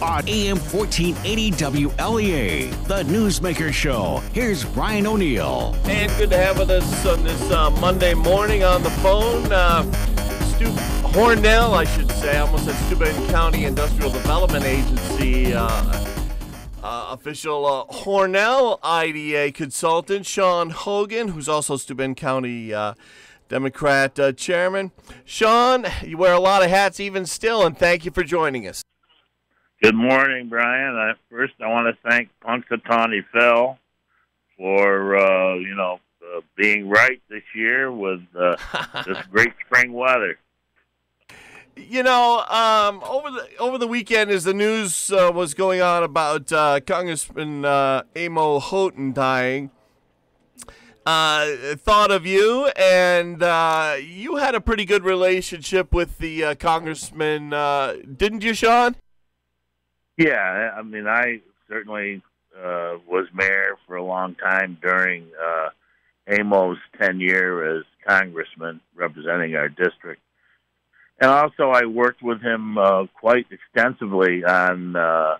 on AM 1480 WLEA, the Newsmaker Show. Here's Brian O'Neill. And good to have with us on this Monday morning on the phone. Stu Hornell, I should say. I almost said Steuben County Industrial Development Agency official Hornell IDA consultant. Shawn Hogan, who's also Steuben County Democrat chairman. Shawn, you wear a lot of hats even still, and thank you for joining us. Good morning, Brian. First, I want to thank Punxsutawney Phil for, being right this year with this great spring weather. You know, over the weekend, as the news was going on about Congressman Amo Houghton dying, thought of you, and you had a pretty good relationship with the congressman, didn't you, Shawn? Yeah, I mean, I certainly was mayor for a long time during Amo's tenure as congressman representing our district. And also I worked with him quite extensively on the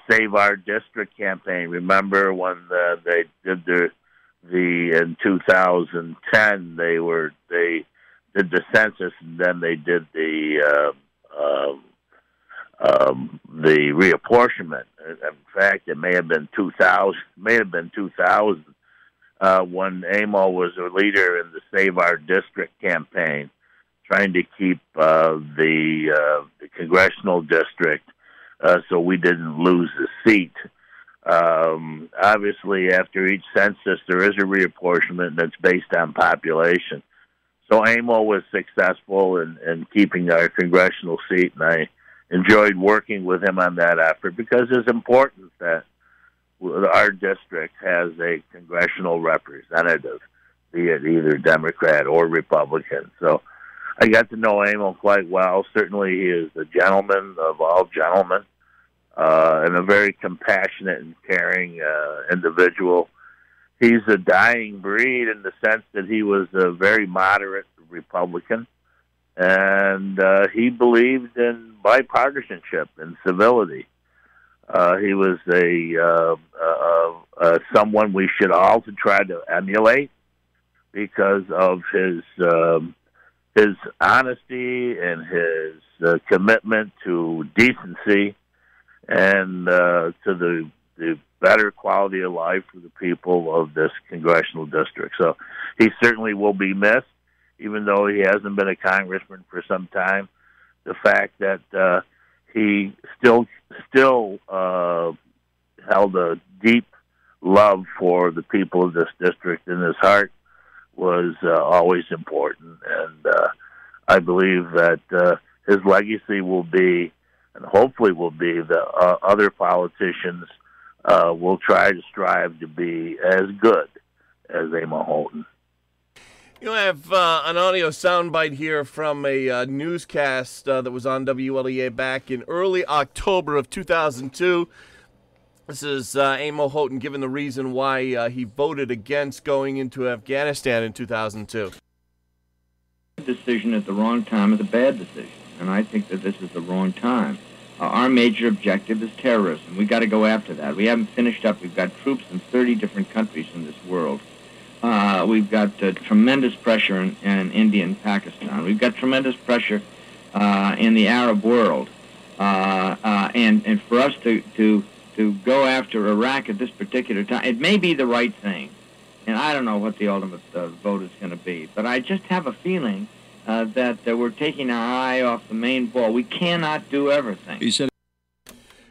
Save Our District campaign. Remember when they did in 2010 they did the census, and then they did the reapportionment. In fact, it may have been 2000 when Amo was a leader in the Save Our District campaign, trying to keep the congressional district so we didn't lose the seat. Obviously, after each census, there is a reapportionment that's based on population. So Amo was successful in keeping our congressional seat, and I enjoyed working with him on that effort because it's important that our district has a congressional representative, be it either Democrat or Republican. So I got to know Amo quite well. Certainly he is a gentleman of all gentlemen, and a very compassionate and caring individual. He's a dying breed in the sense that he was a very moderate Republican, and he believed in bipartisanship and civility. He was someone we should all try to emulate because of his honesty and his commitment to decency and to the better quality of life for the people of this congressional district. So he certainly will be missed, even though he hasn't been a congressman for some time. The fact that he still held a deep love for the people of this district in his heart was always important, and I believe that his legacy will be, and hopefully will be, that other politicians will try to strive to be as good as Amo Houghton. You have an audio soundbite here from a newscast that was on WLEA back in early October of 2002. This is Amo Houghton giving the reason why he voted against going into Afghanistan in 2002. Decision at the wrong time is a bad decision, and I think that this is the wrong time. Our major objective is terrorism. We've got to go after that. We haven't finished up. We've got troops in 30 different countries in this world. We've got tremendous pressure in India and Pakistan. We've got tremendous pressure in the Arab world. And for us to go after Iraq at this particular time, it may be the right thing. And I don't know what the ultimate vote is going to be. But I just have a feeling that we're taking our eye off the main ball. We cannot do everything. He said.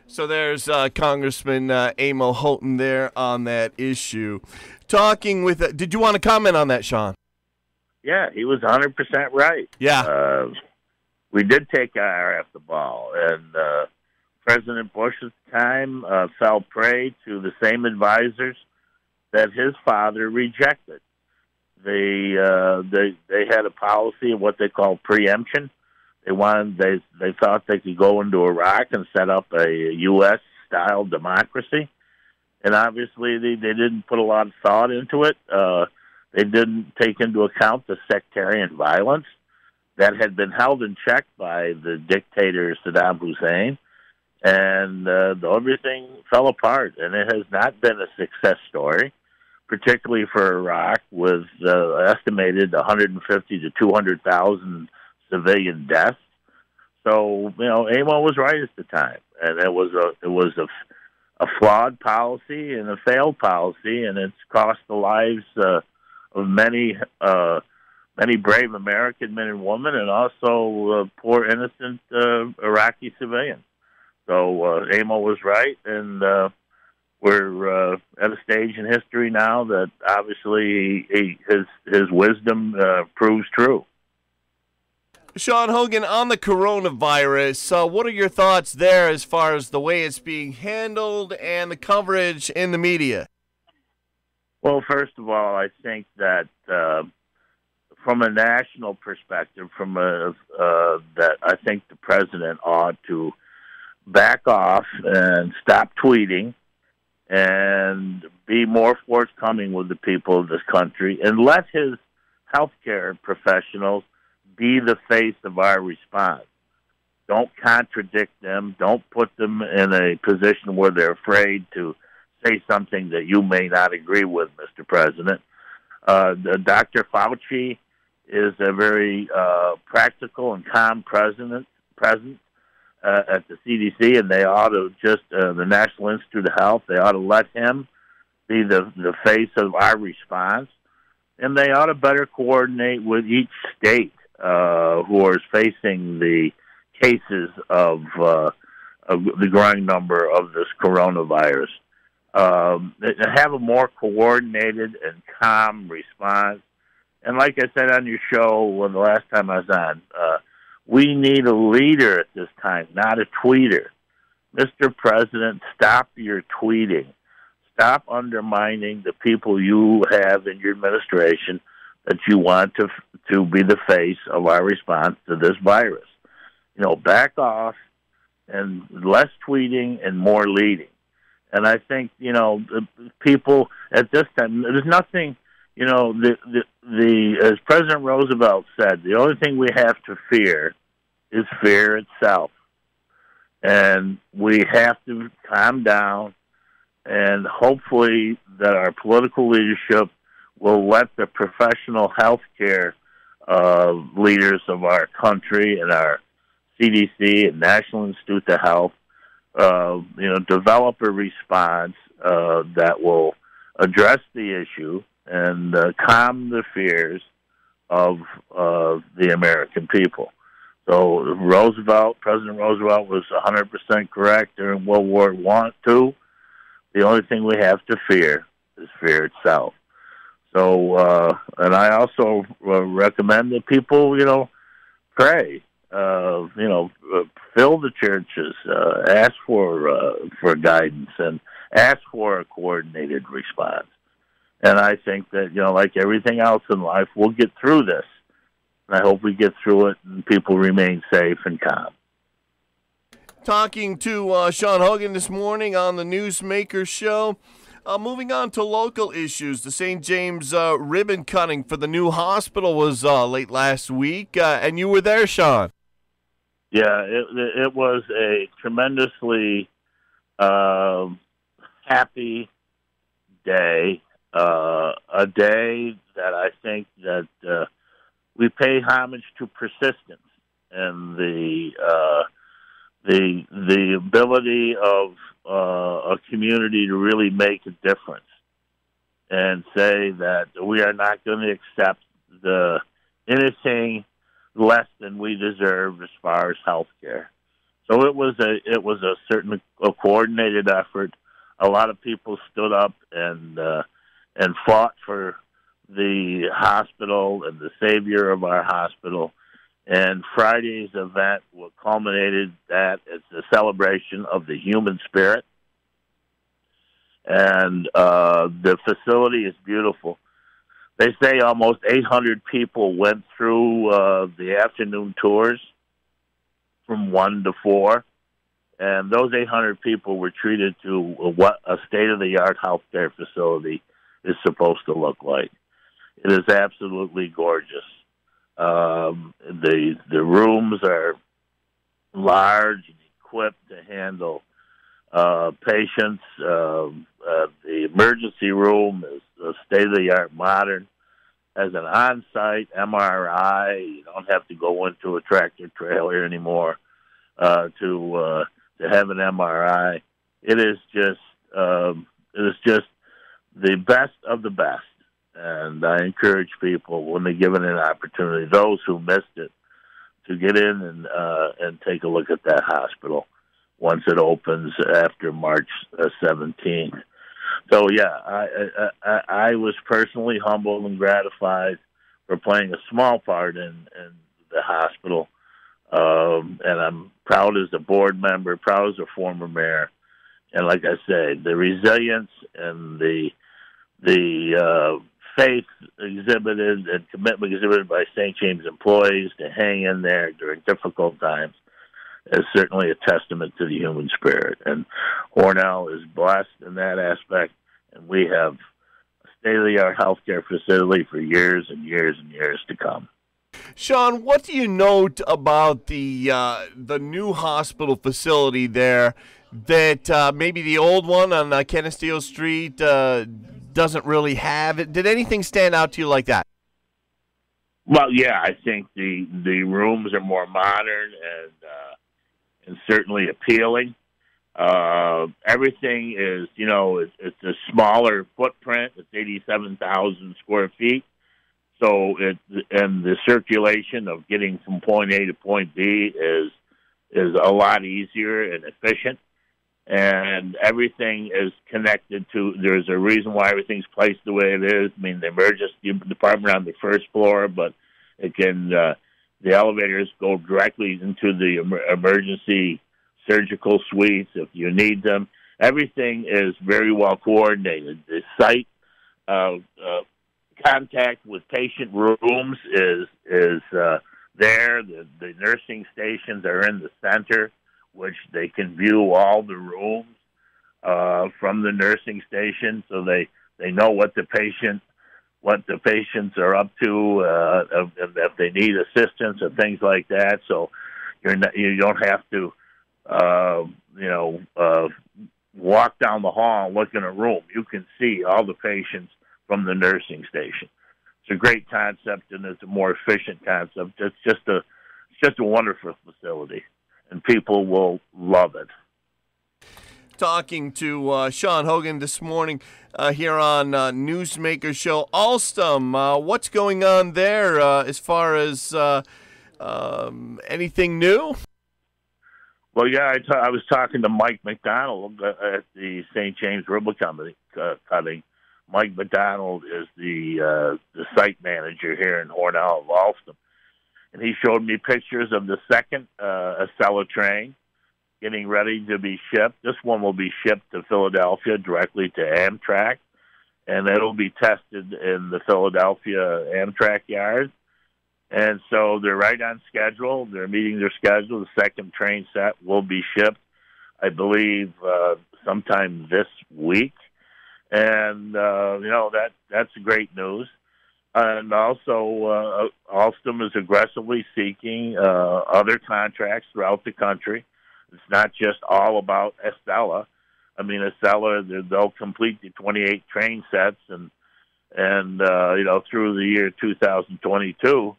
So there's Congressman Amo Houghton there on that issue. Talking with, did you want to comment on that, Shawn? Yeah, he was 100% right. Yeah. We did take our eye off the ball, and President Bush at the time fell prey to the same advisors that his father rejected. They had a policy of what they call preemption. They thought they could go into Iraq and set up a U.S. style democracy, and obviously they didn't put a lot of thought into it. They didn't take into account the sectarian violence that had been held in check by the dictator Saddam Hussein. and everything fell apart, and it has not been a success story, particularly for Iraq, with estimated 150 to 200,000 civilian deaths. So Amo was right at the time, and it was a flawed policy and a failed policy, and it's cost the lives of many brave American men and women, and also poor innocent Iraqi civilians. So Amo was right, and we're at a stage in history now that obviously his wisdom proves true. Shawn Hogan, on the coronavirus, what are your thoughts there as far as the way it's being handled and the coverage in the media? Well, first of all, I think that from a national perspective, that I think the president ought to back off and stop tweeting and be more forthcoming with the people of this country, and let his healthcare professionals be the face of our response. Don't contradict them. Don't put them in a position where they're afraid to say something that you may not agree with, Mr. President. Dr. Fauci is a very practical and calm presence at the CDC, and they ought to the National Institute of Health, they ought to let him be the face of our response, and they ought to better coordinate with each state who are facing the cases of the growing number of this coronavirus. Have a more coordinated and calm response. And like I said on your show the last time I was on, we need a leader at this time, not a tweeter. Mr. President, stop your tweeting. Stop undermining the people you have in your administration that you want to be the face of our response to this virus. Back off, and less tweeting and more leading. And I think, the people at this time, there's nothing, as President Roosevelt said, the only thing we have to fear is fear itself. And we have to calm down, and hopefully that our political leadership will let the professional healthcare leaders of our country and our CDC and National Institute of Health, develop a response that will address the issue and calm the fears of the American people. So President Roosevelt was 100% correct during World War II. The only thing we have to fear is fear itself. So, and I also recommend that people, pray. Fill the churches, ask for guidance, and ask for a coordinated response. And I think that, like everything else in life, we'll get through this. And I hope we get through it and people remain safe and calm. Talking to Shawn Hogan this morning on the Newsmaker show. Moving on to local issues, the St. James ribbon cutting for the new hospital was late last week, and you were there, Shawn. Yeah, it was a tremendously happy day, a day that I think that we pay homage to persistence and the ability of a community to really make a difference and say that we are not going to accept anything less than we deserve as far as health care. So it was a coordinated effort. A lot of people stood up and fought for the hospital and the savior of our hospital. And Friday's event culminated that it's a celebration of the human spirit. And the facility is beautiful. They say almost 800 people went through the afternoon tours from 1 to 4. And those 800 people were treated to what a state-of-the-art healthcare facility is supposed to look like. It is absolutely gorgeous. The rooms are large and equipped to handle patients. The emergency room is state-of-the-art modern. As an on-site MRI, you don't have to go into a tractor trailer anymore to have an MRI. It is just the best of the best, and I encourage people when they're given an opportunity, those who missed it, to get in and take a look at that hospital once it opens after March 17th. So yeah, I was personally humbled and gratified for playing a small part in the hospital, and I'm proud as a board member, proud as a former mayor, and like I said, the resilience and the faith exhibited and commitment exhibited by St. James employees to hang in there during difficult times is certainly a testament to the human spirit. And Hornell is blessed in that aspect, and we have a state-of-the-art healthcare facility for years and years and years to come. Shawn, what do you note about the new hospital facility there that maybe the old one on Canisteo Street doesn't really have? Did anything stand out to you like that? Well, yeah, I think the rooms are more modern and certainly appealing. Everything is, it's a smaller footprint. It's 87,000 square feet. So and the circulation of getting from point A to point B is a lot easier and efficient. And everything is connected to, there's a reason why everything's placed the way it is. I mean, the emergency department on the first floor, but it can, the elevators go directly into the emergency surgical suites if you need them. Everything is very well coordinated. The site contact with patient rooms is there. The nursing stations are in the center, which they can view all the rooms from the nursing station, so they know what the patients are up to, if they need assistance or things like that. So you don't have to walk down the hall and look in a room. You can see all the patients from the nursing station. It's a great concept, and it's a more efficient concept. It's just a wonderful facility, and people will love it. Talking to Shawn Hogan this morning here on Newsmaker show. Alstom, what's going on there as far as anything new? Well, yeah, I was talking to Mike McDonald at the St. James Ribbon Company cutting. Mike McDonald is the site manager here in Hornell of Alstom. And he showed me pictures of the second Acela train getting ready to be shipped. This one will be shipped to Philadelphia directly to Amtrak, and it'll be tested in the Philadelphia Amtrak yard. And so they're right on schedule. They're meeting their schedule. The second train set will be shipped, I believe, sometime this week. And, that's great news. And also, Alstom is aggressively seeking other contracts throughout the country. It's not just all about Acela. I mean, Acela, they'll complete the 28 train sets and through the year 2022.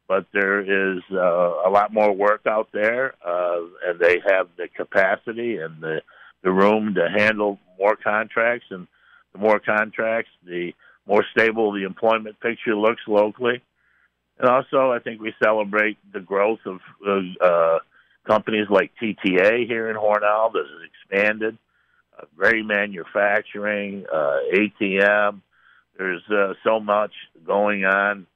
But there is a lot more work out there, and they have the capacity and the room to handle more contracts. And the more contracts, the more stable the employment picture looks locally. And also, I think we celebrate the growth of companies like TTA here in Hornell that has expanded, Gray Manufacturing, ATM. There's so much going on,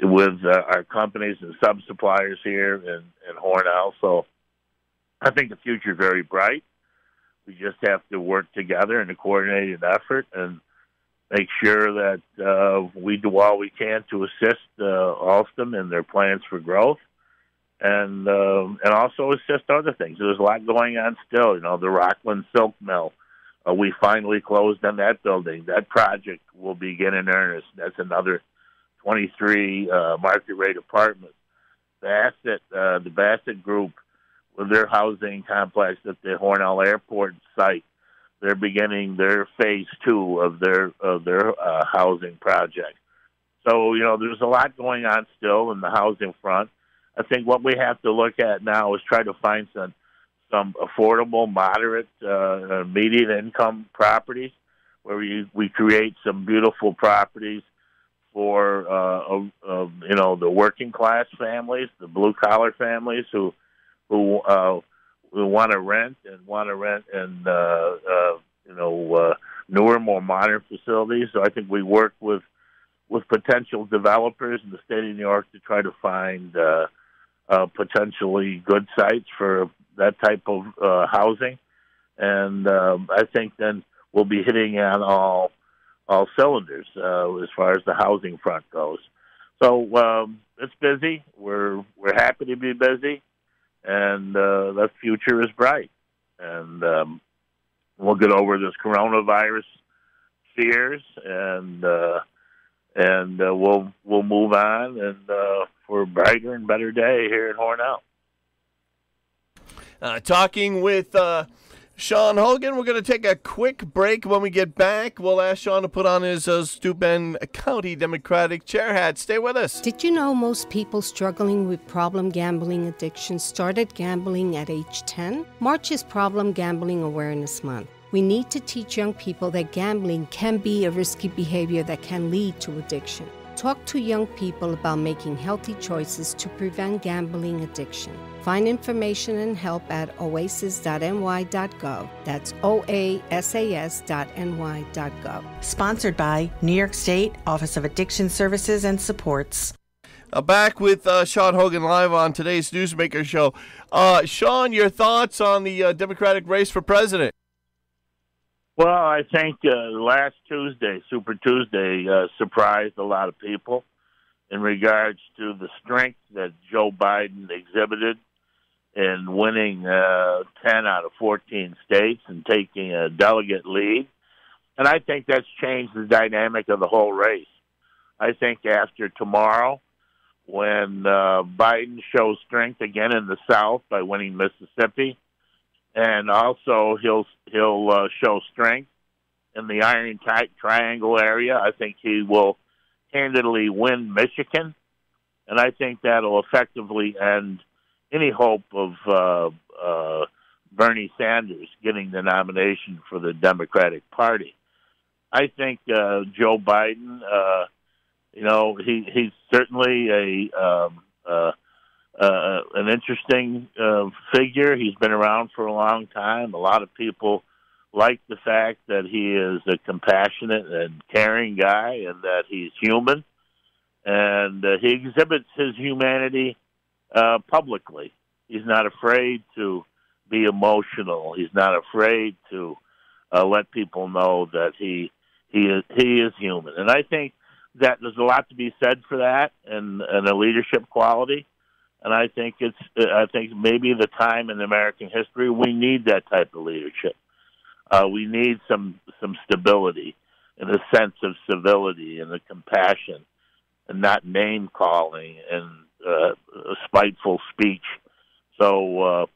with our companies and sub-suppliers here in Hornell. So I think the future is very bright. We just have to work together in a coordinated effort and make sure that we do all we can to assist Alstom in their plans for growth, and also assist other things. There's a lot going on still. The Rockland Silk Mill, we finally closed on that building. That project will begin in earnest. That's another 23 market rate apartments. the Bassett Group, with their housing complex at the Hornell Airport site, they're beginning their phase 2 of their housing project. So, there's a lot going on still in the housing front. I think what we have to look at now is try to find some affordable, moderate, median income properties where we create some beautiful properties for the working class families, the blue collar families who want to rent in newer, more modern facilities. So I think we work with potential developers in the state of New York to try to find potentially good sites for that type of housing, and I think then we'll be hitting on all cylinders as far as the housing front goes. So it's busy. We're happy to be busy, and the future is bright. And we'll get over this coronavirus fears, and we'll move on and for a brighter and better day here in Hornell. Talking with Shawn Hogan. We're going to take a quick break. When we get back, we'll ask Shawn to put on his Steuben County Democratic chair hat. Stay with us. Did you know most people struggling with problem gambling addiction started gambling at age 10? March is Problem Gambling Awareness Month. We need to teach young people that gambling can be a risky behavior that can lead to addiction. Talk to young people about making healthy choices to prevent gambling addiction. Find information and help at oasis.ny.gov. That's oasas.ny.gov. Sponsored by New York State Office of Addiction Services and Supports. Back with Shawn Hogan live on today's Newsmaker show. Shawn, your thoughts on the Democratic race for president? Well, I think last Tuesday, Super Tuesday, surprised a lot of people in regards to the strength that Joe Biden exhibited in winning 10 out of 14 states and taking a delegate lead. And I think that's changed the dynamic of the whole race. I think after tomorrow, when Biden shows strength again in the South by winning Mississippi, and also he'll show strength in the Iron Triangle area. I think he will handily win Michigan, and I think that'll effectively end any hope of Bernie Sanders getting the nomination for the Democratic Party. I think Joe Biden, he's certainly an interesting figure. He's been around for a long time. A lot of people like the fact that he is a compassionate and caring guy and that he's human. And he exhibits his humanity publicly. He's not afraid to be emotional. He's not afraid to let people know that he is human. And I think that there's a lot to be said for that and a leadership quality. And I think maybe the time in American history we need that type of leadership. We need some stability and a sense of civility and a compassion, and not name calling and spiteful speech. So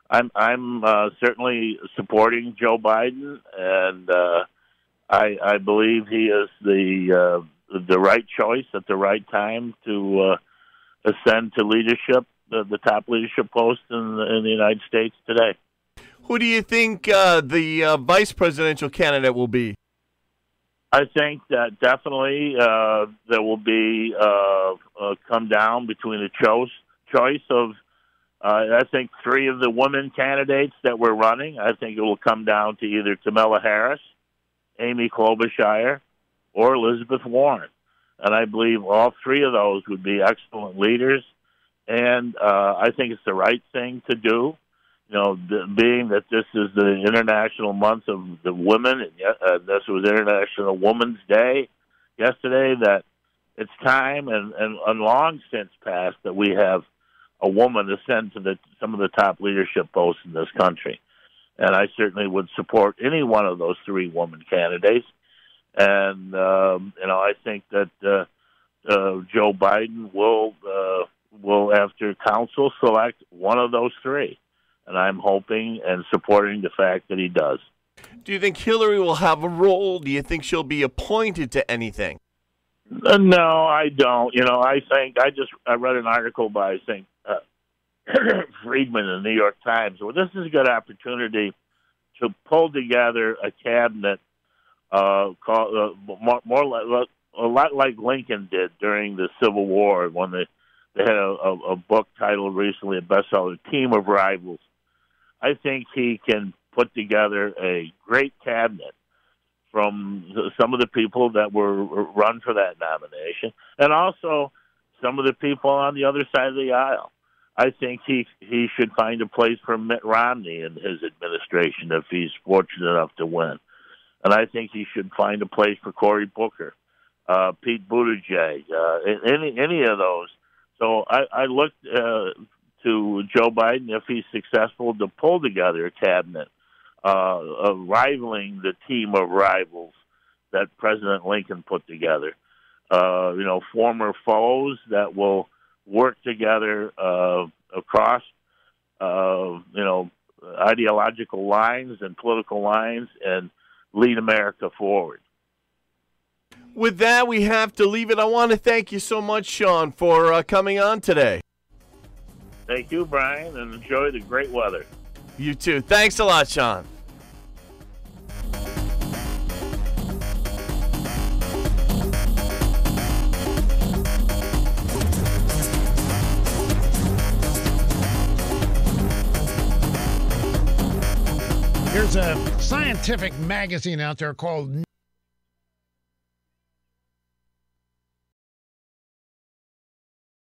I'm certainly supporting Joe Biden, and I believe he is the right choice at the right time to ascend to leadership, the top leadership post in the United States today. Who do you think the vice presidential candidate will be? I think that definitely there will be come down between the choice of I think three of the women candidates that we're running. I think it will come down to either Kamala Harris, Amy Klobuchar, or Elizabeth Warren. And I believe all three of those would be excellent leaders. And I think it's the right thing to do, being that this is the International Month of the Women, and this was International Women's Day yesterday, that it's time and long since passed that we have a woman ascend to some of the top leadership posts in this country. And I certainly would support any one of those three woman candidates. And, I think that Joe Biden will will, after council, select one of those three. And I'm hoping and supporting the fact that he does. Do you think Hillary will have a role? Do you think she'll be appointed to anything? No, I don't. I think I read an article by, Friedman in the New York Times. Well, this is a good opportunity to pull together a cabinet called a lot like Lincoln did during the Civil War when they had a book titled recently, a bestseller, Team of Rivals. I think he can put together a great cabinet from some of the people that were run for that nomination, and also some of the people on the other side of the aisle. I think he should find a place for Mitt Romney in his administration if he's fortunate enough to win. And I think he should find a place for Cory Booker, Pete Buttigieg, any of those. So I look to Joe Biden, if he's successful, to pull together a cabinet rivaling the team of rivals that President Lincoln put together. Former foes that will work together across, ideological lines and political lines and lead America forward. With that, we have to leave it. I want to thank you so much, Shawn, for coming on today. Thank you, Brian, and enjoy the great weather. You too. Thanks a lot, Shawn. There's a scientific magazine out there called